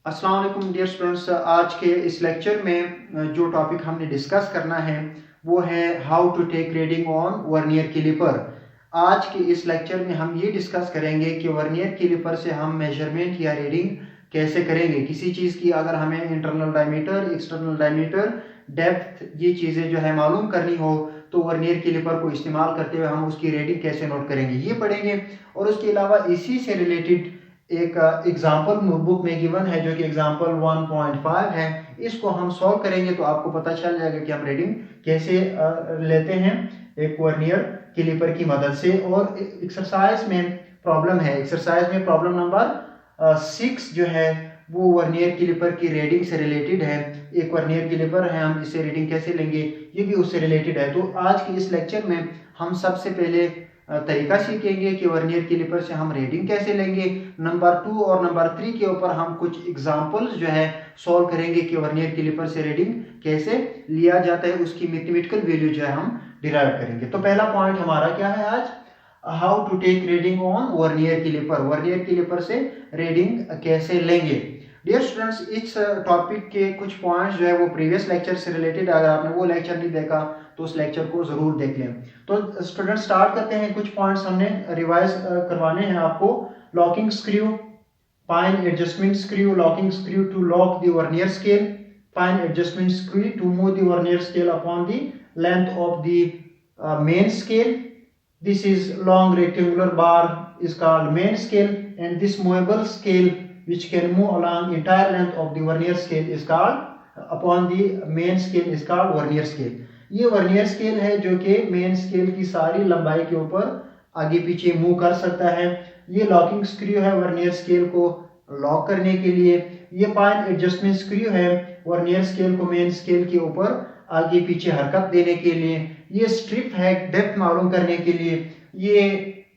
अस्सलाम वालेकुम dear students. आज के इस लेक्चर में जो टॉपिक हमने डिस्कस करना है वो है how to take reading on vernier caliper. आज के इस लेक्चर में हम ये डिस्कस करेंगे कि वर्नियर कैलिपर से हम मेजरमेंट या रीडिंग कैसे करेंगे। किसी चीज़ की अगर हमें internal diameter, external diameter, depth, ये चीज़ें जो है मालूम करनी हो तो वर्नियर कैलिपर को इस्तेमाल करते हुए हम उसकी रीडिंग कैसे नोट करेंगे ये पढ़ेंगे। और उसके अलावा इसी से रिलेटेड एक एग्जाम्पल नोटबुक में गिवन है जो कि एग्जाम्पल 1.5 है। इसको हम सॉल्व करेंगे तो आपको पता चल जाएगा कि हम रीडिंग कैसे लेते हैं एक वर्नियर कैलिपर की मदद से। और एक्सरसाइज में प्रॉब्लम है, एक्सरसाइज में प्रॉब्लम नंबर 6 जो है वो वर्नियर कैलिपर की रीडिंग से रिलेटेड है। एक वर्नियर कैलिपर है, हम इससे रीडिंग कैसे लेंगे ये भी उससे रिलेटेड है। तो आज के इस लेक्चर में हम सबसे पहले तरीका सीखेंगे कि वर्नियर कैलिपर से हम रीडिंग कैसे लेंगे। नंबर 2 और नंबर 3 के ऊपर हम कुछ एग्जांपल्स जो है सॉल्व करेंगे कि वर्नियर कैलिपर से रीडिंग कैसे लिया जाता है, उसकी मैथमेटिकल वैल्यू जो है हम डिराइव करेंगे। तो पहला पॉइंट हमारा क्या है आज, how to take reading on vernier caliper. Vernier caliper से रीडिंग कैसे लेंगे। डियर स्टूडेंट्स, इस टॉपिक के कुछ पॉइंट्स जो है वो प्रीवियस लेक्चर से रिलेटेड, अगर आपने वो लेक्चर नहीं देखा तो उस लेक्चर को जरूर देख लें। तो स्टूडेंट स्टार्ट करते हैं। कुछ पॉइंट्स हमने रिवाइज करवाने हैं आपको। Locking screw, fine adjustment screw, locking screw to lock the vernier scale, fine adjustment screw to move the vernier scale upon the length of the main scale. This is long rectangular bar is called main scale, and this movable scale which can move along entire length of the vernier scale is called upon the main scale is called vernier scale। ये vernier scale है जो कि main scale की सारी लंबाई के ऊपर आगे पीछे मूव कर सकता है। ये लॉकिंग स्क्रू है वर्नियर स्केल को लॉक करने के लिए। ये फाइन एडजस्टमेंट स्क्रू है वर्नियर स्केल को मेन स्केल के ऊपर आगे पीछे हरकत देने के लिए। ये स्ट्रिप है डेप्थ मालूम करने के लिए। ये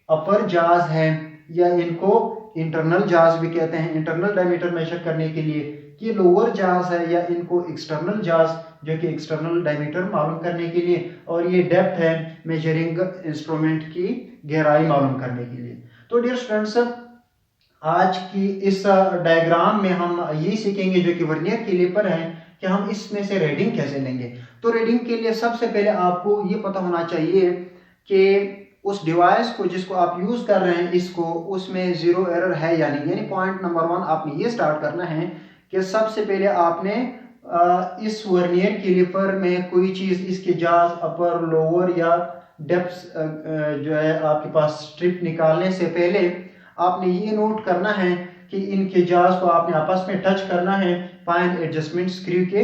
अपर जाज है या इनको इंटरनल जाज भी कहते हैं, इंटरनल डायमीटर मेजर करने के लिए। ये लोअर जाज है या इनको एक्सटर्नल जाज जो कि एक्सटर्नल डायमीटर मालूम करने के लिए। और ये डेप्थ है मेजरिंग इंस्ट्रूमेंट की गहराई मालूम करने के लिए। तो डियर स्टूडेंट्स, आज की इस डायग्राम में हम ये सीखेंगे जो कि वर्नियर कैलिपर है कि हम इसमें से रीडिंग कैसे लेंगे। तो रीडिंग के लिए सबसे पहले आपको ये पता होना चाहिए कि उस डिवाइस को जिसको आप यूज कर रहे हैं इसको उसमें जीरो एरर है या नहीं। यानी पॉइंट नंबर 1 आपने ये स्टार्ट करना है कि सबसे पहले आपने इस वर्नियर कैलिपर में कोई चीज इसके जाज अपर लोअर या डेप्थ जो है आपके पास स्ट्रिप निकालने से पहले आपने ये नोट करना है कि इनके जाज को आपने आपस में टच करना है फाइन एडजस्टमेंट स्क्रू के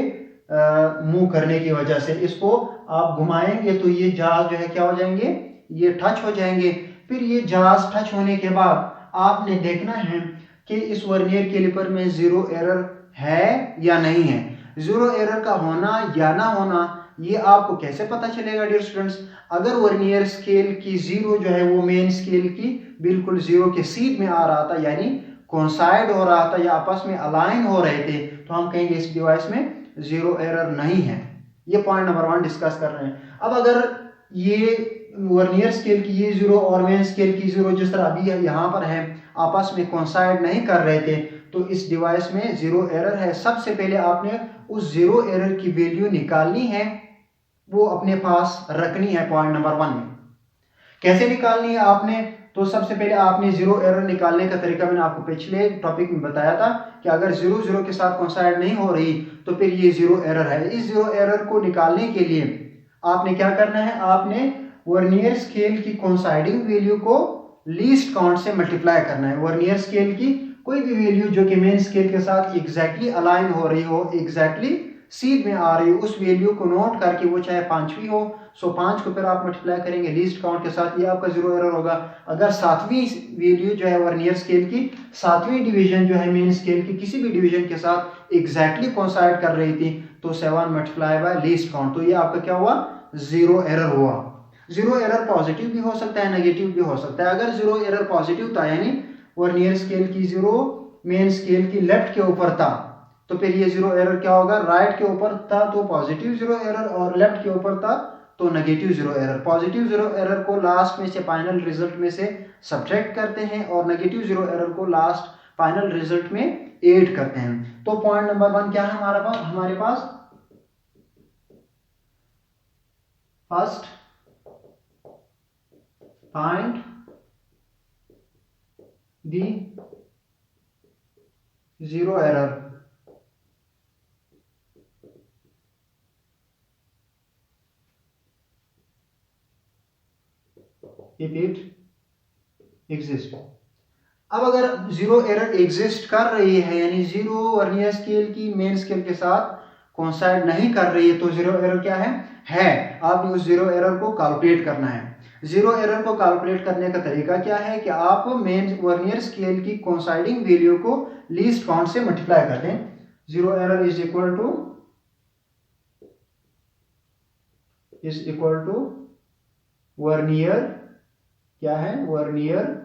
मूव करने की वजह से। इसको आप घुमाएंगे तो ये जाज जो है क्या हो जाएंगे, ये टच हो जाएंगे। फिर ये जाज टच होने के बाद आपने देखना है कि इस वर्नियर कैलिपर में जीरो एरर है या नहीं है। जीरो एरर का होना या ना होना ये आपको कैसे पता चलेगा डियर स्टूडेंट्स। अगर वर्नियर स्केल की जीरो जो है वो मेन स्केल की बिल्कुल जीरो के सीध में आ रहा था, यानी कोइंसाइड हो रहा था या आपस में अलाइन हो रहे थे, तो हम कहेंगे इस डिवाइस में जीरो एरर नहीं है। ये पॉइंट नंबर 1 डिस्कस कर रहे हैं। अब अगर ये वर्नियर स्केल की ये जीरो और मेन स्केल की जीरो जिस तरह अभी यहाँ पर है आपस में कोइंसाइड नहीं कर रहे थे तो इस डिवाइस में जीरो एरर है। सबसे पहले आपने उस जीरो एरर की वैल्यू निकालनी है, वो अपने पास रखनी है पॉइंट नंबर 1 में। कैसे निकालनी है आपने, तो सबसे पहले आपने जीरो एरर निकालने का तरीका मैंने आपको पिछले टॉपिक में बताया था कि अगर जीरो जीरो के साथ कोइंसाइड नहीं हो रही तो फिर ये जीरो एरर है। इस जीरो एरर को निकालने के लिए आपने क्या करना है, आपने वर्नियर स्केल की कोइंसाइडिंग वैल्यू को लीस्ट काउंट से मल्टीप्लाई करना है। वर्नियर स्केल की कोई भी वैल्यू जो कि मेन स्केल के साथ एग्जैक्टली अलाइन हो रही हो, एग्जैक्टली सीध में आ रही हो, उस वैल्यू को नोट करके वो चाहे 5वीं हो, सो 5 को फिर आप मल्टीप्लाई करेंगे लीस्ट काउंट के साथ, ये आपका जीरो एरर होगा। अगर 7वीं वैल्यू जो है वर्नियर स्केल की 7वीं डिवीजन जो है मेन स्केल की किसी भी डिवीजन के साथ एग्जैक्टली कोइंसाइड कर रही थी तो 7 मल्टीप्लाई बाय लीस्ट काउंट, तो ये आपका क्या हुआ, जीरो एरर हुआ। जीरो एरर पॉजिटिव भी हो सकता है, नेगेटिव भी हो सकता है। अगर जीरो एरर पॉजिटिव था यानी वर्नियर स्केल की जीरो मेन स्केल की लेफ्ट के ऊपर था तो फिर ये जीरो एरर क्या होगा, राइट के ऊपर था तो पॉजिटिव जीरो एरर और लेफ्ट के ऊपर था तो negative zero error. Positive zero error को लास्ट में से फाइनल रिजल्ट में से सब्ट्रैक्ट करते हैं और नेगेटिव जीरो एरर को लास्ट फाइनल रिजल्ट में ऐड करते हैं। तो पॉइंट नंबर 1 क्या है हमारे पास first find the zero error. If it exist. अब अगर जीरो एरर एग्जिस्ट कर रही है, यानी जीरो वर्नियर स्केल की मेन स्केल के साथ कोइंसाइड नहीं कर रही है, तो जीरो एरर क्या है आपने उस जीरो एरर को कैलकुलेट करना है। जीरो एरर को कैलकुलेट करने का तरीका क्या है कि आप मेन वर्नियर स्केल की कोइंसाइडिंग वैल्यू को लीस्ट काउंट से मल्टीप्लाई कर दें। Zero error is equal to vernier क्या है, vernier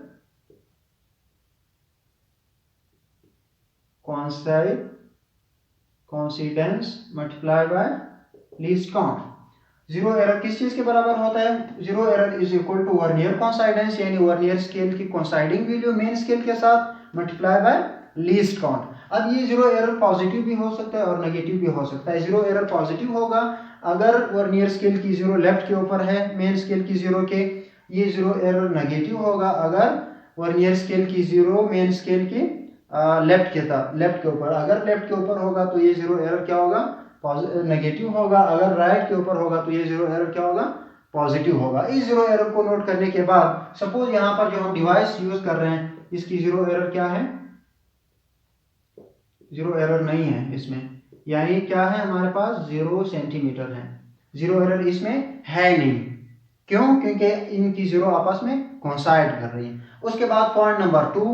coincidence multiply by least count. Zero error किस चीज के बराबर होता है? Zero error is equal to vernier coincidence, यानी वर्नियर स्केल की कोइंसाइडिंग वैल्यू मेन स्केल के साथ मल्टीप्लाई बाय लीस्ट काउंट। अब ये जीरो एरर पॉजिटिव भी हो सकता है और नेगेटिव भी हो सकता है। जीरो एरर पॉजिटिव होगा अगर वर्नियर स्केल की जीरो लेफ्ट के ऊपर है मेन स्केल की जीरो के। ये जीरो एरर नेगेटिव होगा अगर वर्नियर स्केल की जीरो मेन स्केल की लेफ्ट के ऊपर। अगर लेफ्ट के ऊपर होगा तो ये जीरो एरर क्या होगा, नेगेटिव होगा। अगर राइट के ऊपर होगा तो ये जीरो एरर क्या होगा, पॉजिटिव होगा। इस जीरो एरर को नोट करने के बाद सपोज यहाँ पर जो हम डिवाइस यूज कर रहे हैं इसकी जीरो एरर क्या है, जीरो एरर नहीं है इसमें, यानी क्या है हमारे पास 0 सेंटीमीटर है। जीरो एरर इसमें है नहीं, क्यों? क्योंकि इनकी जीरो आपस में कोइंसाइड कर रही है। उसके बाद पॉइंट नंबर 2,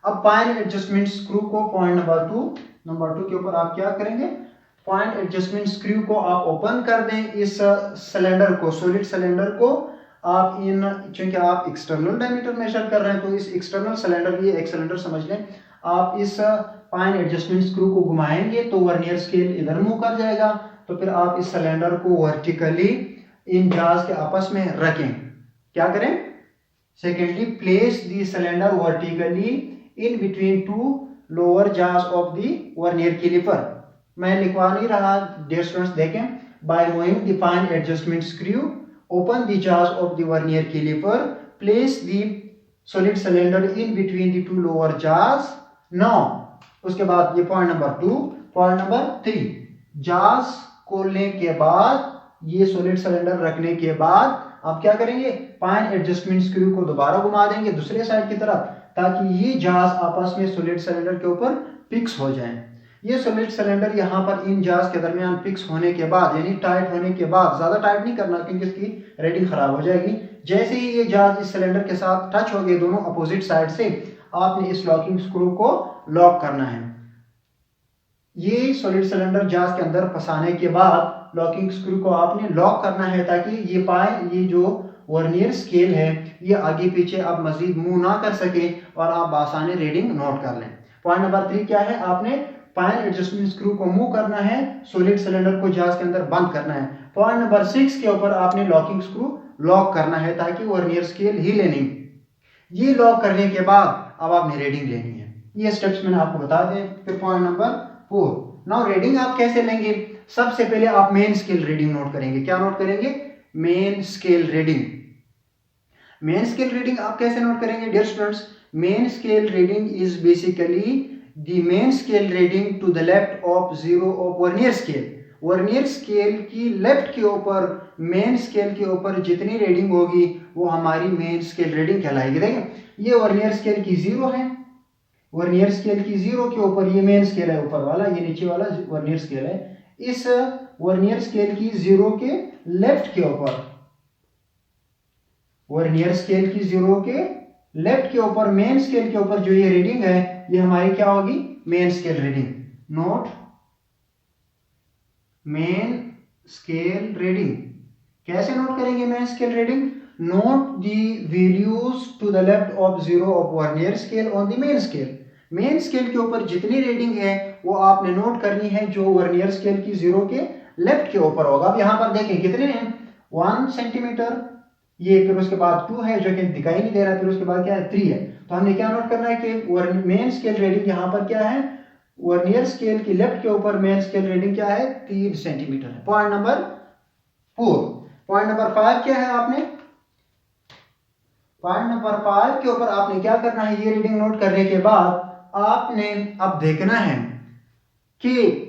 अब पॉइंट एडजस्टमेंट स्क्रू को पॉइंट नंबर 2 के ऊपर आप क्या करेंगे, पॉइंट एडजस्टमेंट स्क्रू को आप ओपन कर दें। इस सिलेंडर को, सॉलिड सिलेंडर को आप चूंकि आप एक्सटर्नल डायमीटर मेजर कर रहे हैं तो इस एक्सटर्नल सिलेंडर, ये एक सिलेंडर समझ लें, आप इस पॉइंट एडजस्टमेंट स्क्रू को घुमाएंगे तो वर्नियर स्केल इधर मूव कर जाएगा। तो फिर आप इस सिलेंडर को वर्टिकली इन जार्स के आपस में रखें। क्या करें? Secondly, place the cylinder vertically in between two lower jars of the vernier caliper. मैं लिखवा नहीं रहा, डियर स्टूडेंट्स देखें। By moving the point adjustment screw open the jars of the vernier caliper, place the solid cylinder in between the two lower jars. Now उसके बाद ये point number 2। Point number 3, jars खोलने के बाद, ये solid cylinder रखने के बाद आप क्या करेंगे, पॉइंट एडजस्टमेंट स्क्रू को दोबारा घुमा देंगे दूसरे साइड की तरफ, ताकि ये जार्स आपस में सॉलिड सिलेंडर के ऊपर फिक्स हो जाएं। ये सॉलिड सिलेंडर यहाँ पर इन जार्स के दरमियान फिक्स होने के बाद, यानी टाइट होने के बाद, ज्यादा टाइट नहीं करना क्योंकि इसकी रेडिंग खराब हो जाएगी। जैसे ही ये जार्स इस सिलेंडर के साथ टच हो गए दोनों अपोजिट साइड से, आपने इस लॉकिंग स्क्रू को लॉक करना है। ये सॉलिड सिलेंडर जार्स के अंदर फंसाने के बाद लॉकिंग स्क्रू को आपने लॉक करना है, ताकि ये जो वर्नियर स्केल है ये आगे पीछे अब मजीद मूव ना कर सके और आप आसानी रीडिंग नोट कर लें। पॉइंट नंबर 3 क्या है, आपने पॉइंट एडजस्टमेंट स्क्रू को मूव करना है, सॉलिड सिलेंडर को जार्स के अंदर बंद करना है। पॉइंट नंबर 6 के ऊपर आपने लॉकिंग स्क्रू लॉक करना है ताकि वर्नियर स्केल हिले नहीं। ये लॉक करने के बाद अब आपने रीडिंग लेनी है। ये स्टेप्स मैंने आपको बता दिए। फिर पॉइंट नंबर 4, नाउ रीडिंग आप कैसे लेंगे? सबसे पहले आप मेन स्केल रीडिंग नोट करेंगे। क्या नोट करेंगे? Main scale reading. Main scale reading आप कैसे नोट करेंगे dear students? Main scale reading is basically the main scale reading to the left of zero of vernier scale. Vernier scale की left के ऊपर, main scale के ऊपर जितनी reading होगी वो हमारी मेन स्केल रीडिंग कहलाएगी। देखिए ये वर्नियर स्केल की 0 है, वर्नियर स्केल की 0 के ऊपर ये मेन स्केल है ऊपर वाला, ये नीचे वाला वर्नियर स्केल है। इस वर्नियर स्केल की 0 के लेफ्ट के ऊपर, वर्नियर स्केल की 0 के लेफ्ट के ऊपर, मेन स्केल के ऊपर जो ये रीडिंग है ये हमारी क्या होगी? Main scale reading. Note main scale reading. कैसे नोट करेंगे main scale reading? Note the values to the left of 0 of vernier scale on the main scale. Main scale के ऊपर जितनी रीडिंग है वो आपने नोट करनी है जो वर्नियर स्केल की 0 के लेफ्ट के ऊपर होगा। अब यहां पर देखें कितने हैं, 1 सेंटीमीटर, ये फिर उसके बाद 2 है जो कि दिखाई नहीं दे रहा, फिर उसके बाद क्या है 3 है। तो हमने क्या नोट करना है कि मेन स्केल रीडिंग यहाँ पर क्या है, वर्नियर स्केल की लेफ्ट के ऊपर मेन स्केल रीडिंग क्या है 3 सेंटीमीटर है। Point number 4। पॉइंट नंबर 5 क्या है, आपने पॉइंट नंबर 5 के ऊपर आपने क्या करना है, ये रीडिंग नोट करने के बाद आपने अब देखना है कि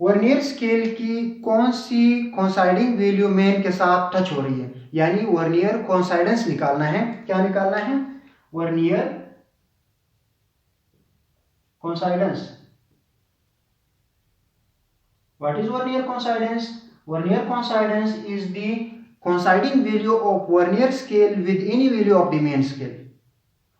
वर्नियर स्केल की कौन सी कोइंसाइडिंग वैल्यू मेन के साथ टच हो रही है, यानी वर्नियर कोइंसाइडेंस निकालना है। क्या निकालना है, vernier कोइंसाइडेंस। What is vernier coincidence? Vernier coincidence is the coinciding value of vernier scale with any value of the main scale.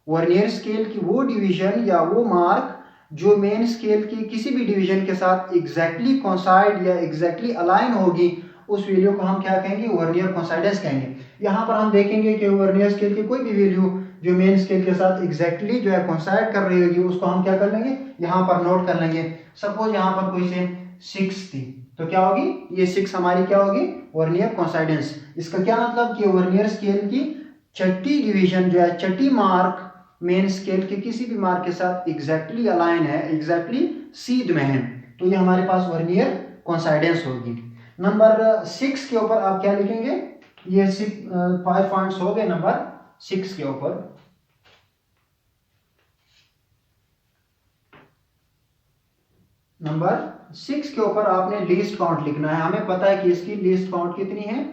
Vernier scale की वो डिवीजन या वो मार्क जो मेन स्केल की किसी भी डिवीजन के साथ एग्जैक्टली कोइंसाइड या एग्जैक्टली अलाइन होगी, उस वैल्यू को हम क्या कहेंगे, वर्नियर कोइंसाइडेंस कहेंगे। यहाँ पर हम देखेंगे कि वर्नियर स्केल की कोई भी वैल्यू जो मेन स्केल के साथ एग्जैक्टली जो है कोइंसाइड कर रही होगी, उसको हम क्या कर लेंगे, यहाँ पर नोट कर लेंगे। सपोज यहाँ पर कोई से 6 थी, तो क्या होगी, ये 6 हमारी क्या होगी, वर्नियर कोइंसाइडेंस। इसका क्या मतलब कि वर्नियर स्केल की छठी डिवीजन जो है, छठी मार्क मेन स्केल के किसी भी मार्क के साथ एग्जैक्टली अलाइन है, एग्जैक्टली सीध में है, तो ये हमारे पास वर्नियर कोइंसाइडेंस होगी। नंबर 6 के ऊपर आप क्या लिखेंगे, ये 5 पॉइंट्स हो गए नंबर 6 के ऊपर। नंबर 6 के ऊपर आपने लीस्ट काउंट लिखना है। हमें पता है कि इसकी लीस्ट काउंट कितनी है,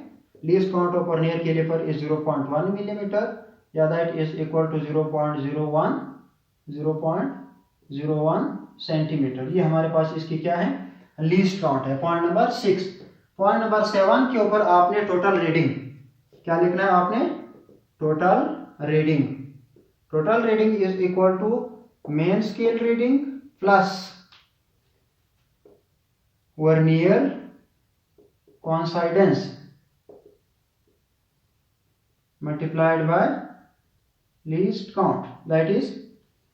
least count of vernier caliper is 0.1 millimetre, या that is equal to 0.01 centimetre. ये हमारे पास इसकी क्या है, लीस्ट काउंट है। Point number 6। पॉइंट नंबर 7 के ऊपर आपने टोटल रीडिंग क्या लिखना है, आपने total reading. Total reading is equal to main scale reading plus vernier coincidence multiplied by least count, that is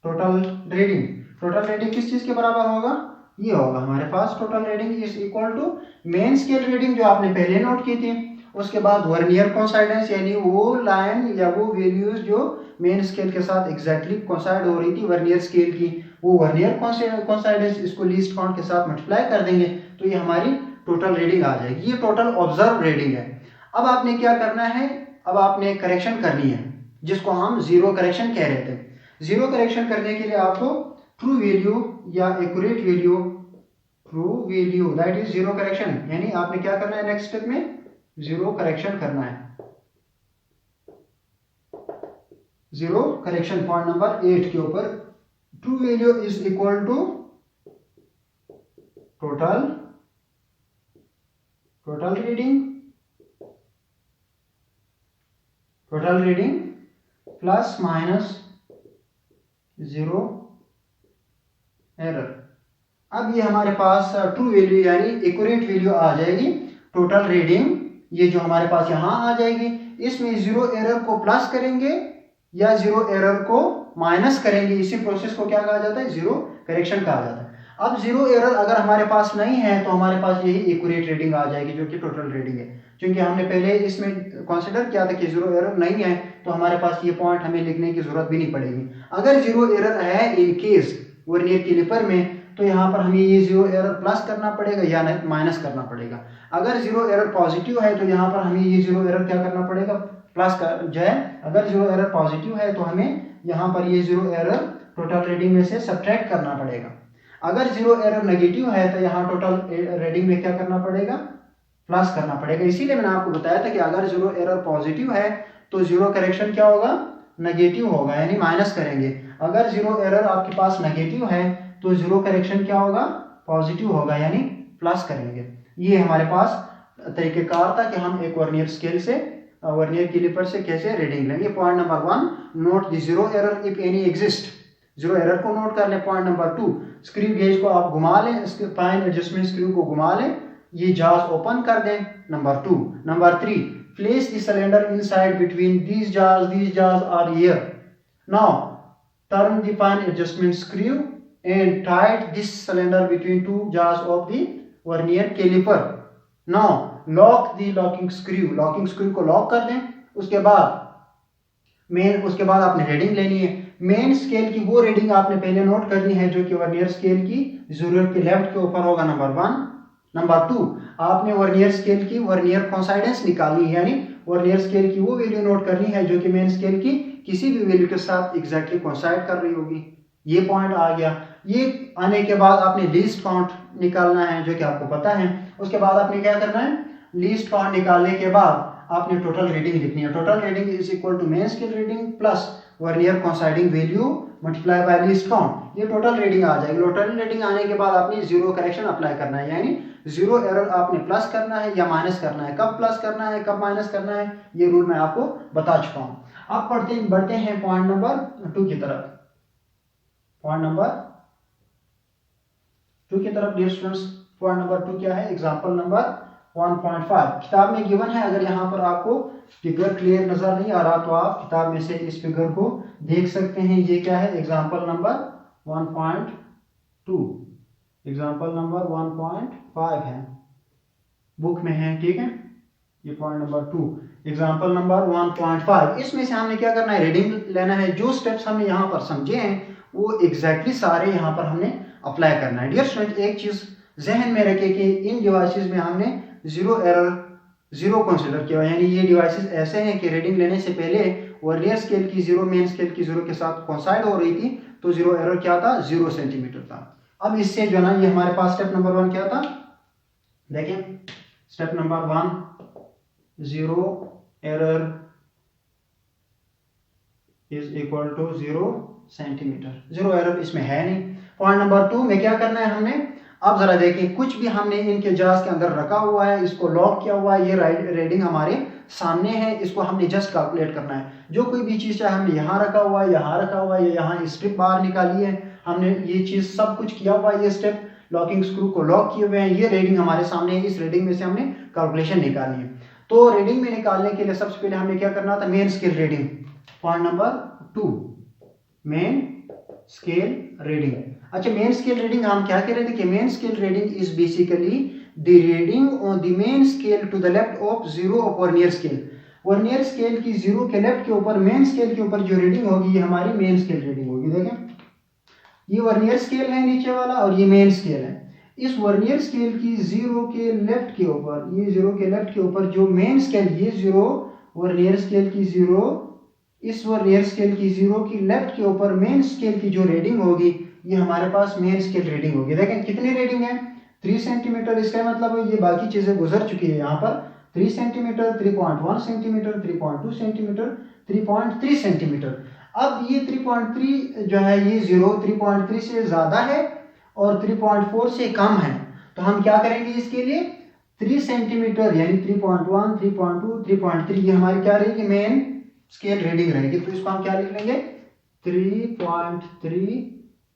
total reading। total reading किस चीज के बराबर होगा, ये होगा हमारे पास total reading is equal to main scale reading जो आपने पहले नोट की थी, उसके बाद वर्नियर कोइंसाइडेंस यानी वो लाइन या वो वैल्यूज जो मेन स्केल के साथ एग्जैक्टली कोइंसाइड हो रही थी वर्नियर स्केल की, वो वर्नियर कोइंसाइडेंस इसको लीस्ट काउंट के साथ मल्टीप्लाई कर देंगे, तो ये हमारी टोटल रीडिंग आ जाएगी। ये टोटल ऑब्जर्व रीडिंग है। अब आपने क्या करना है, अब आपने करेक्शन करनी है, जिसको हम जीरो करेक्शन कह रहे थे। जीरो करेक्शन करने के लिए आपको ट्रू वैल्यू या accurate value, true value that is zero correction, यानी आपने क्या करना है, नेक्स्ट स्टेप में जीरो करेक्शन करना है। जीरो करेक्शन पॉइंट नंबर 8 के ऊपर, true value is equal to total reading plus minus zero error. अब ये हमारे पास ट्रू वैल्यू यानी एक्यूरेट वैल्यू आ जाएगी। टोटल रीडिंग ये जो हमारे पास यहाँ आ जाएगी, इसमें जीरो एरर को प्लस करेंगे या जीरो एरर को माइनस करेंगे, इसी प्रोसेस को क्या कहा जाता है, जीरो करेक्शन कहा जाता है। अब जीरो एरर अगर हमारे पास नहीं है तो हमारे पास यही एक्यूरेट रीडिंग आ जाएगी जो कि टोटल रीडिंग है। क्योंकि हमने पहले इसमें कंसीडर किया था कि जीरो एरर नहीं है, तो हमारे पास ये पॉइंट हमें लिखने की जरूरत भी नहीं पड़ेगी। अगर जीरो एरर है इन केस वर्नियर कैलिपर में, तो यहाँ पर हमें ये जीरो एरर प्लस करना पड़ेगा या माइनस करना पड़ेगा। अगर जीरो एरर पॉजिटिव है तो यहाँ पर हमें ये जीरो एरर क्या करना पड़ेगा, प्लस का जो है। अगर जीरो एरर पॉजिटिव है तो हमें यहाँ पर ये जीरो एरर टोटल रीडिंग में से सब्ट्रैक्ट करना पड़ेगा। अगर जीरो एरर नेगेटिव है तो यहाँ टोटल रीडिंग में क्या करना पड़ेगा, प्लस करना पड़ेगा। इसीलिए मैंने आपको बताया था कि अगर जीरो एरर पॉजिटिव है तो जीरो करेक्शन क्या होगा, नेगेटिव होगा, यानी माइनस करेंगे। अगर जीरो एरर आपके पास नेगेटिव है तो जीरो करेक्शन क्या होगा, पॉजिटिव होगा, यानी प्लस करेंगे। ये हमारे पास तरीकेकार था कि हम एक वर्नियर स्केल से, वर्नियर कैलिपर से कैसे रीडिंग लेंगे। Point number 1, note the zero error if any exist. Zero error को नोट कर लें। पॉइंट नंबर 2, स्क्रू गेज को आप घुमा लें, फाइन एडजस्टमेंट स्क्रू को घुमा लें, ये जाज ओपन कर दें। Number 2। Number 3, place the cylinder inside between these jaws are here. Now turn the fine adjustment screw and tight this cylinder between two jaws of the vernier caliper. Now lock the locking screw को lock कर दें उसके बाद आपने reading लेनी है। Main scale की वो रीडिंग आपने पहले नोट करनी है जो कि वर्नियर स्केल की जरूरत के लेफ्ट के ऊपर होगा, नंबर 1। नंबर 2, आपने वर्नियर स्केल की वर्नियर कोइंसिडेंस निकालनी है, यानी वर्नियर स्केल की वो वैल्यू नोट करनी है जो कि मेन स्केल की किसी भी वैल्यू के साथ एग्जैक्टली कोइंसाइड कर रही होगी। ये पॉइंट आ गया। ये आने के बाद आपने लीस्ट काउंट निकालना है जो कि आपको पता है। उसके बाद आपने क्या करना है, लीस्ट काउंट निकालने के बाद आपने टोटल रीडिंग लिखनी है। Total reading is equal to main scale reading plus vernier coinciding value multiply by least count. ये टोटल रीडिंग आ जाएगी। टोटल रीडिंग आने के बाद आपने जीरो करेक्शन अप्लाई करना है, यानी जीरो एरर आपने प्लस करना है या माइनस करना है। कब प्लस करना है कब माइनस करना है ये रूल मैं आपको बता चुका हूं। अब बढ़ते हैं पॉइंट नंबर 2 की तरफ। पॉइंट नंबर 2 की तरफ डियर स्टूडेंट्स, पॉइंट नंबर 2 क्या है, एग्जांपल नंबर 1.5 किताब में गिवन है। अगर यहाँ पर आपको फिगर क्लियर नजर नहीं आ रहा तो आप किताब में से इस फिगर को देख सकते हैं। ये क्या है, एग्जांपल नंबर 1.2, एग्जांपल नंबर 1.5 है, बुक में है, ठीक है। ये पॉइंट नंबर 2, एग्जांपल नंबर 1.5। इसमें से हमने क्या करना है, रीडिंग लेना है। जो स्टेप्स हमने यहाँ पर समझे हैं वो एग्जैक्टली सारे यहाँ पर हमने अप्लाई करना है। डियर स्टूडेंट, एक चीज जहन में रखें कि इन डिवाइसेस में हमने जीरो एरर जीरो कंसीडर किया, यानी ये डिवाइसेस ऐसे हैं कि रीडिंग लेने से पहले वर्नियर स्केल की जीरो मेन स्केल की जीरो के साथ कोइंसाइड हो रही थी, तो जीरो एरर क्या था, 0 सेंटीमीटर था। अब इससे जो ना ये हमारे पास स्टेप नंबर 1 क्या था, देखें step number 1, zero error is equal to 0 centimetre. Zero error इसमें है नहीं। पॉइंट नंबर 2 में क्या करना है हमने, अब जरा देखिए, कुछ भी हमने इनके जार्स के अंदर रखा हुआ है, इसको लॉक किया हुआ है, ये रीडिंग हमारे सामने है, इसको हमने जस्ट कैलकुलेट करना है। जो कोई भी चीज चाहे हमने यहाँ रखा हुआ है, यहाँ रखा हुआ है, यहाँ स्ट्रिप बाहर निकाली है, हमने ये चीज सब कुछ किया हुआ है, ये स्टेप लॉकिंग स्क्रू को लॉक किए हुए हैं, ये रीडिंग हमारे सामने है। इस रीडिंग में से हमने कैलकुलेशन निकालनी है। तो रीडिंग में निकालने के लिए सबसे पहले हमने क्या करना था, main scale reading. Point number 2, main scale reading. अच्छा, मेन स्केल रीडिंग हम क्या कह रहे थे कि main scale reading is basically the reading on the main scale to the left of zero of vernier scale. Vernier scale की zero के left के ऊपर मेन स्केल के ऊपर जो रीडिंग होगी ये हमारी मेन स्केल रीडिंग होगी। देखें, ये वर्नियर स्केल है नीचे वाला और ये मेन स्केल है। इस वर्नियर स्केल की जीरो के लेफ्ट के ऊपर, ये जीरो के लेफ्ट के ऊपर जो मेन स्केल, ये जीरो वर्नियर स्केल की जीरो, इस वर्नियर स्केल की जीरो की लेफ्ट के ऊपर मेन स्केल की जो रीडिंग होगी ये हमारे पास मेन स्केल रीडिंग होगी। देखें कितनी रीडिंग है, 3 सेंटीमीटर। इसका मतलब ये बाकी चीजें गुजर चुकी है। यहाँ पर 3 सेंटीमीटर, 3.1 सेंटीमीटर, 3.2 सेंटीमीटर, 3.3 सेंटीमीटर। अब ये 3.3 जो है ये जीरो 3.3 से ज्यादा है और 3.4 से कम है, तो हम क्या करेंगे इसके लिए, 3 सेंटीमीटर यानी 3.1, 3.2, 3.3 ये हमारी क्या रहेगी, मेन स्केल रीडिंग रहेगी। तो इसको हम क्या लिख लेंगे, 3.3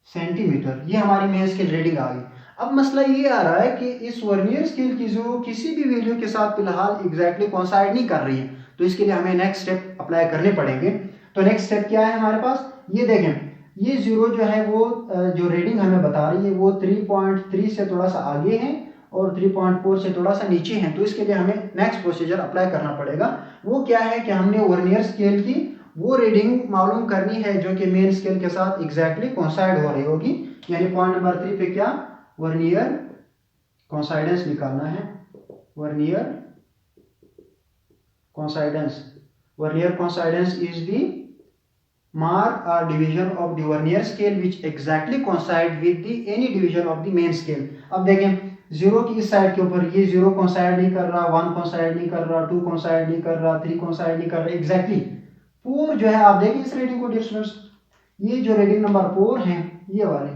सेंटीमीटर, ये हमारी मेन स्केल रीडिंग आ गई। अब मसला ये आ रहा है कि इस वर्नियर स्केल की जो किसी भी वैल्यू के साथ फिलहाल एग्जैक्टली कोइंसाइड नहीं कर रही है, तो इसके लिए हमें नेक्स्ट स्टेप अप्लाई करने पड़ेंगे। तो नेक्स्ट स्टेप क्या है हमारे पास, ये देखें, ये जीरो जो है वो जो रीडिंग हमें बता रही है वो 3.3 से थोड़ा सा आगे है और 3.4 से थोड़ा सा नीचे है। तो इसके लिए हमें नेक्स्ट प्रोसीजर अप्लाई करना पड़ेगा। वो क्या है कि हमने वर्नियर स्केल की वो रीडिंग मालूम करनी है जो कि मेन स्केल के साथ एग्जैक्टली कोइंसाइड हो रही होगी। यानी पॉइंट नंबर 3 पे क्या, वर्नियर कोइंसाइडेंस निकालना है। Vernier coincidence, vernier coincidence is the mark or division of the vernier scale which exactly coincide with the any division of the main scale। अब देखें, जीरो की इस साइड के ऊपर ये जीरो कोइंसाइड नहीं कर रहा, 1 कोइंसाइड नहीं कर रहा, 2 कोइंसाइड नहीं कर रहा, 3 कोइंसाइड नहीं कर रहा, एग्जैक्टली 4 जो है। आप देखें इस रीडिंग को डियर स्टूडेंट्स, ये जो रीडिंग नंबर 4 है, ये वाले,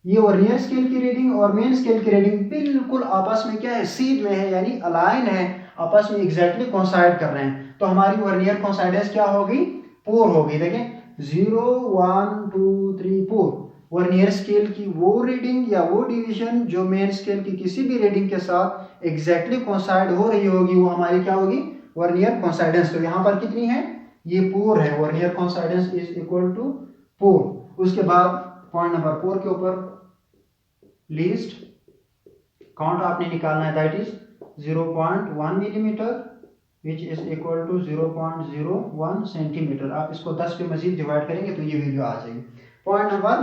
ये वर्नियर स्केल की रीडिंग और मेन स्केल की रीडिंग बिल्कुल आपस में क्या है, सीध में है, यानी अलाइन है, आपस में एग्जैक्टली कोइंसाइड कर रहे हैं। तो हमारी वर्नियर कोइंसाइडेंस क्या होगी, 4 होगी। देखें 0 1 2 3 4, वर्नियर स्केल की वो रीडिंग या वो डिवीजन जो मेन स्केल की किसी भी रीडिंग के साथ एग्जैक्टली कोइंसाइड हो रही होगी वो हमारी क्या होगी, वर्नियर कोइंसाइडेंस। तो यहाँ पर कितनी है, ये 4 है, vernier coincidence is equal to 4। उसके बाद पॉइंट नंबर 4 के ऊपर लीस्ट काउंट आपने निकालना है, that is 0.1 millimetre which is equal to 0.01 centimetre. आप इसको 10 पे मजीद डिवाइड करेंगे तो ये वैल्यू आ जाएगी। पॉइंट नंबर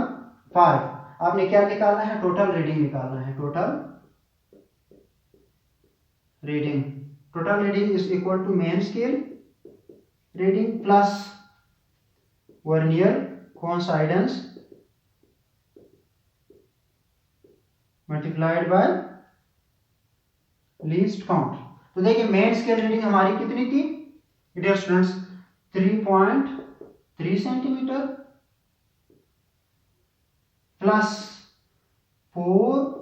5, आपने क्या निकालना है? टोटल रीडिंग निकालना है। Total reading is equal to main scale reading plus vernier coincidence multiplied by least count. तो देखिए मेन स्केल रीडिंग हमारी कितनी थी डियर स्टूडेंट्स? 3.3 सेंटीमीटर प्लस 4,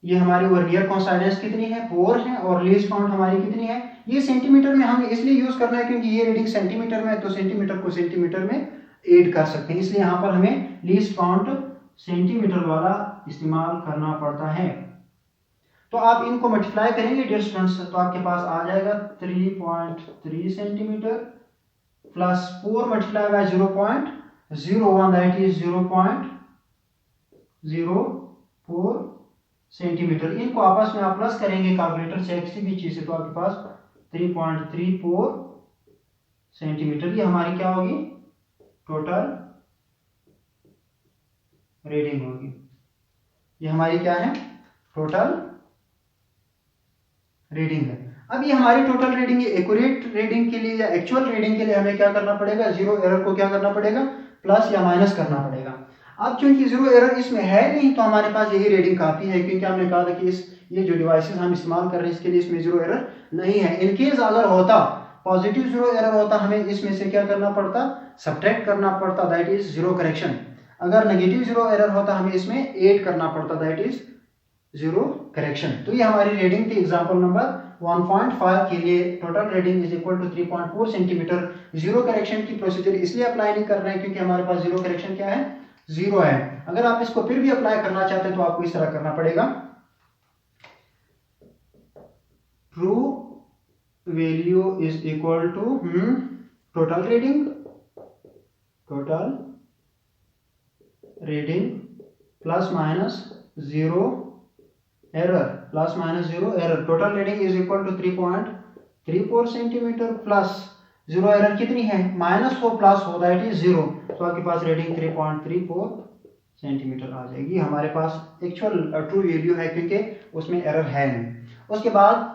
ये हमारी वर्नियर कोइंसाइडेंस कितनी है? 4 है, और लीस्ट काउंट हमारी कितनी है? ये सेंटीमीटर में हमें इसलिए यूज करना है क्योंकि ये रीडिंग सेंटीमीटर में है, तो सेंटीमीटर को सेंटीमीटर में ऐड कर सकते हैं, इसलिए यहाँ पर हमें लीस्ट काउंट सेंटीमीटर वाला इस्तेमाल करना पड़ता है। तो आप इनको मल्टीप्लाई करेंगे डियर स्टूडेंट्स, तो आपके पास आ जाएगा 3.3 centimetre plus 4 multiply by 0.01 that is 0.04 centimetre. इनको आपस में आप प्लस करेंगे कैलकुलेटर से किसी भी चीज से, तो आपके पास 3.34 सेंटीमीटर। ये हमारी क्या होगी? टोटल रीडिंग होगी। ये हमारी क्या है? टोटल रीडिंग है। अब ये हमारी टोटल रीडिंग, ये एक्यूरेट रीडिंग के लिए या एक्चुअल रीडिंग के लिए हमें क्या करना पड़ेगा? जीरो एरर को क्या करना पड़ेगा? प्लस या माइनस करना पड़ेगा। अब चूंकि जीरो एरर इसमें है नहीं, तो हमारे पास यही रीडिंग काफी है, क्योंकि हमने कहा था कि ये जो डिवाइसेस हम इस्तेमाल कर रहे हैं इसके लिए इसमें जीरो एरर नहीं है। इनकेस अगर होता पॉजिटिव जीरो एरर होता, हमें इसमें से क्या करना पड़ता? सब्ट्रैक्ट करना पड़ता, दैट इज जीरो करेक्शन। अगर नेगेटिव जीरो एरर होता, हमें इसमें ऐड करना पड़ता, दैट इज जीरो करेक्शन। तो ये हमारी रीडिंग थी एग्जांपल नंबर 1.5 के लिए। Total reading is equal to 3.4 centimetre. Zero correction की प्रोसीजर इसलिए अप्लाई नहीं कर रहे हैं क्योंकि हमारे पास जीरो करेक्शन क्या है? जीरो है। अगर आप इसको फिर भी अप्लाई करना चाहते हैं तो आपको इस तरह करना पड़ेगा। True value is equal to total reading plus minus zero error, plus minus zero error. Total reading is equal to 3.34 centimetre plus zero error कितनी है? -4 प्लस हो, दैट इज जीरो। तो आपके पास रीडिंग 3.34 सेंटीमीटर आ जाएगी। हमारे पास एक्चुअल ट्रू वैल्यू है क्योंकि उसमें एरर है नहीं। उसके बाद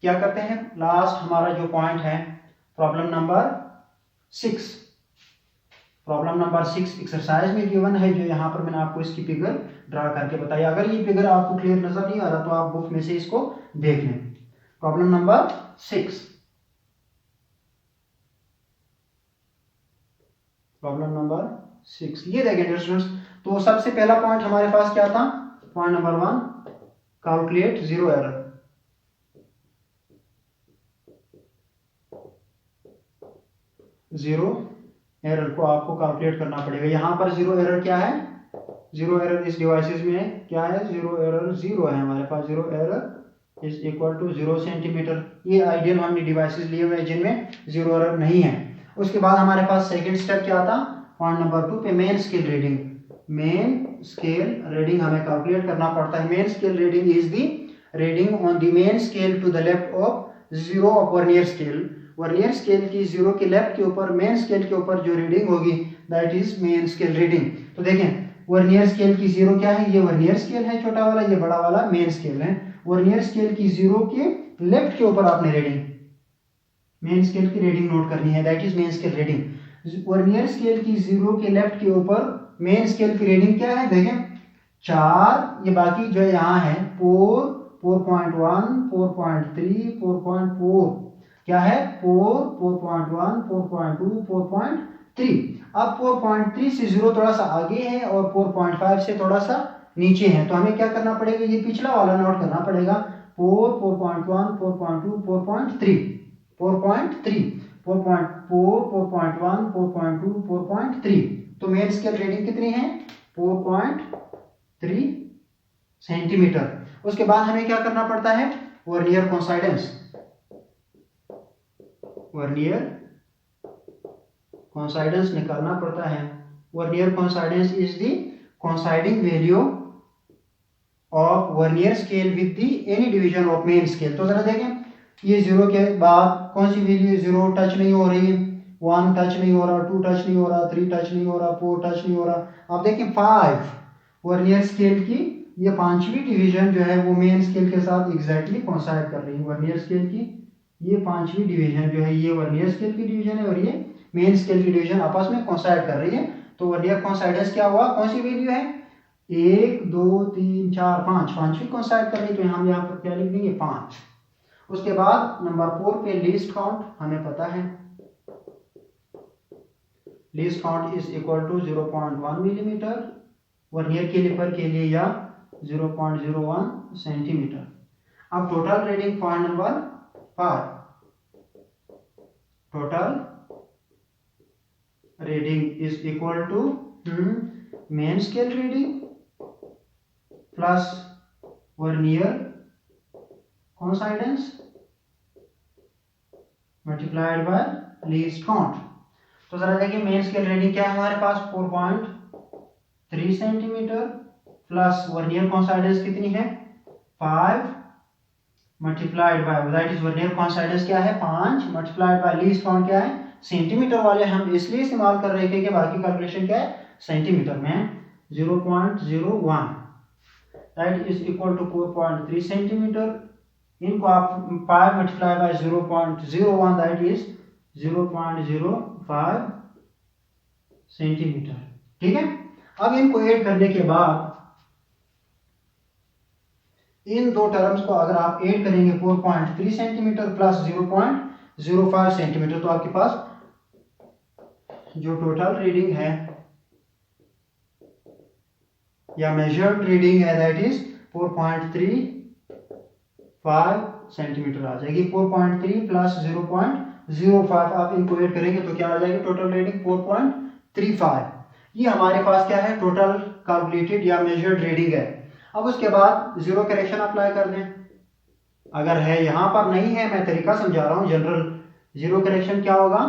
क्या करते हैं? लास्ट हमारा जो पॉइंट है problem number 6। Problem number 6 exercise में गिवन है, जो यहाँ पर मैंने आपको इसकी फिगर ड्रा करके बताया। अगर ये फिगर आपको क्लियर नजर नहीं आ रहा तो आप बुक में से इसको देख लें। प्रॉब्लम नंबर 6, प्रॉब्लम नंबर 6 ये देखें डियर स्टूडेंट्स। तो सबसे पहला पॉइंट हमारे पास क्या था? Point number 1, calculate zero error. Zero error को आपको कैलकुलेट करना पड़ेगा। यहां पर जीरो एरर क्या है? जीरो एरर इस डिवाइसेस में क्या है? जीरो एरर जीरो है हमारे पास। Zero error is equal to 0 centimetre. ये आइडियल हमने डिवाइसेस लिए हुए हैं जिनमें जीरो एरर नहीं है। उसके बाद हमारे पास सेकंड स्टेप क्या था? पॉइंट नंबर 2 पे main scale reading. Main scale reading हमें कैलकुलेट करना पड़ता है। Main scale reading is the reading on the main scale to the left of zero of vernier scale. Vernier scale की zero के left के ऊपर main scale के ऊपर जो रीडिंग होगी that is main scale reading. तो देखें वर्नियर स्केल की जीरो क्या है? ये वर्नियर स्केल है छोटा वाला, ये बड़ा वाला मेन स्केल है। वर्नियर स्केल की जीरो के लेफ्ट के ऊपर आपने रीडिंग मेन स्केल की रीडिंग नोट करनी है, that is main scale reading. Vernier scale की जीरो के लेफ्ट के ऊपर मेन स्केल की रीडिंग क्या है? देखें 4, ये बाकी जो यहाँ है 4, 4.1, 4.3, 4.4 क्या है? 4, 4.1, 4.2, 4.3। अब 4.3 से जीरो थोड़ा सा आगे है और 4.5 से थोड़ा सा नीचे है, तो हमें क्या करना पड़ेगा? ये पिछला वाला नोट करना पड़ेगा। 4, 4.1, 4.2, 4.3, 4.3, 4.4, 4.1, 4.2, 4.3। तो मेन स्केल रीडिंग कितनी है? 4.3 सेंटीमीटर। उसके बाद हमें क्या करना पड़ता है? Vernier coincidence. वर्नियर कोइंसाइडेंस निकालना पड़ता है। Vernier coincidence is the coinciding value of vernier scale with the any division of main scale. तो जरा देखें ये 0 के बाद कौन सी वैल्यू 0 टच नहीं हो रही है, 1 टच नहीं हो रहा, 2 टच नहीं हो रहा, 3 टच नहीं हो रहा, 4 टच नहीं हो रहा। अब देखिए 5 वर्नियर स्केल की ये पांचवी डिवीजन जो है वो मेन स्केल के साथ एग्जैक्टली कोइंसाइड कर रही है। वर्नियर स्केल की ये पांचवी डिवीजन जो है ये वर्नियर स्केल की डिवीजन है और ये मेन स्केल की डिवीजन आपस में कोइंसाइड कर रही है। तो वर्नियर कोइंसाइडेंस क्या हुआ, कौन सी वैल्यू है, 1 2 3 4 5, पांचवी कोइंसाइड कर रही है, तो हम यहाँ पर क्या लिख देंगे 5। उसके बाद नंबर 4 पे लीस्ट काउंट हमें पता है, least count is equal to 0.1 millimetre vernier caliper के लिए या 0.01 सेंटीमीटर। अब total reading point number 5, total reading is equal to main scale reading plus vernier coincidence multiplied by least count. तो जरा देखिए मेन स्केल रीडिंग क्या है हमारे पास 4.3 सेंटीमीटर प्लस वर्नियर कोइंसाइडेंस कितनी है 5 multiplied by, that is vernier coincidence क्या है 5 मल्टीप्लाइड बाय लीस्ट काउंट क्या है सेंटीमीटर वाले हम इसलिए इस्तेमाल कर रहे थे कि बाकी कैलकुलेशन क्या है सेंटीमीटर में 0.01 that is equal to 4.3 centimetre. इनको आप 5 multiply by 0.01 that is 0.05 centimetre. ठीक है, अब इनको ऐड करने के बाद इन दो टर्म्स को अगर आप ऐड करेंगे 4.3 सेंटीमीटर प्लस 0.05 सेंटीमीटर तो आपके पास जो टोटल रीडिंग है या मेजर्ड रीडिंग है दैट इज 4.35 सेंटीमीटर आ जाएगी। 4.3 प्लस 0.05 आप इनको ऐड करेंगे तो क्या आ जाएगी टोटल रीडिंग 4.35। ये हमारे पास क्या है टोटल कैलकुलेटेड या मेजर्ड रीडिंग है। अब उसके बाद जीरो करेक्शन अप्लाई कर दें, अगर है यहाँ पर नहीं है मैं तरीका समझा रहा हूँ जनरल। जीरो करेक्शन क्या होगा,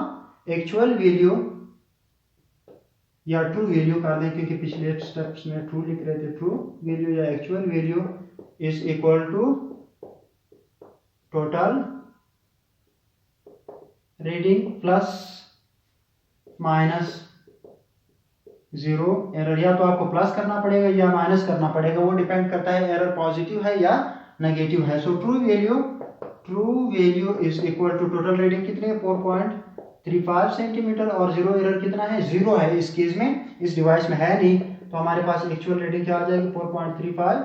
एक्चुअल वैल्यू या ट्रू वैल्यू कर दें क्योंकि पिछले स्टेप्स में ट्रू लिख रहे थे, ट्रू वैल्यू या actual value is equal to total reading plus minus zero error. या तो आपको प्लस करना पड़ेगा या माइनस करना पड़ेगा, वो डिपेंड करता है एरर पॉजिटिव है या नेगेटिव है। So true value is equal to total reading कितनी है 4.35 सेंटीमीटर और जीरो एरर कितना है, जीरो है इस केस में, इस डिवाइस में है नहीं, तो हमारे पास एक्चुअल रीडिंग क्या आ जाएगी 4.35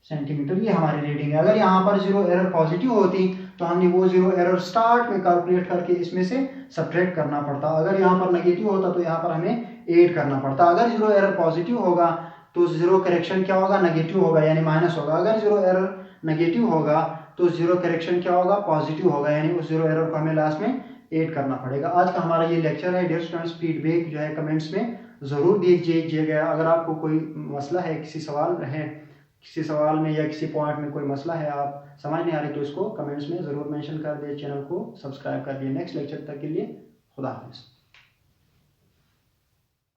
सेंटीमीटर। ये हमारी रीडिंग है। अगर यहाँ पर जीरो एरर पॉजिटिव होती तो हमने वो जीरो एरर स्टार्ट में कैलकुलेट करके इसमें से सब्ट्रैक्ट करना पड़ता। अगर यहाँ पर नेगेटिव होता तो यहाँ पर हमें ऐड करना पड़ता। अगर जीरो एरर पॉजिटिव होगा तो जीरो करेक्शन क्या होगा, नेगेटिव होगा यानी माइनस होगा। अगर जीरो एरर नेगेटिव होगा तो जीरो करेक्शन क्या होगा, पॉजिटिव होगा, यानी उस जीरो एरर को हमें लास्ट में ऐड करना पड़ेगा। आज का हमारा ये लेक्चर है। डियर स्टूडेंट्स, फीडबैक जो है कमेंट्स में जरूर दीजिएगा। अगर आपको कोई मसला है, किसी सवाल में या किसी पॉइंट में कोई मसला है, आप समझ नहीं आ रही, तो इसको कमेंट्स में जरूर मेंशन कर दिए, चैनल को सब्सक्राइब कर दिए। नेक्स्ट लेक्चर तक के लिए खुदा हाफिज़।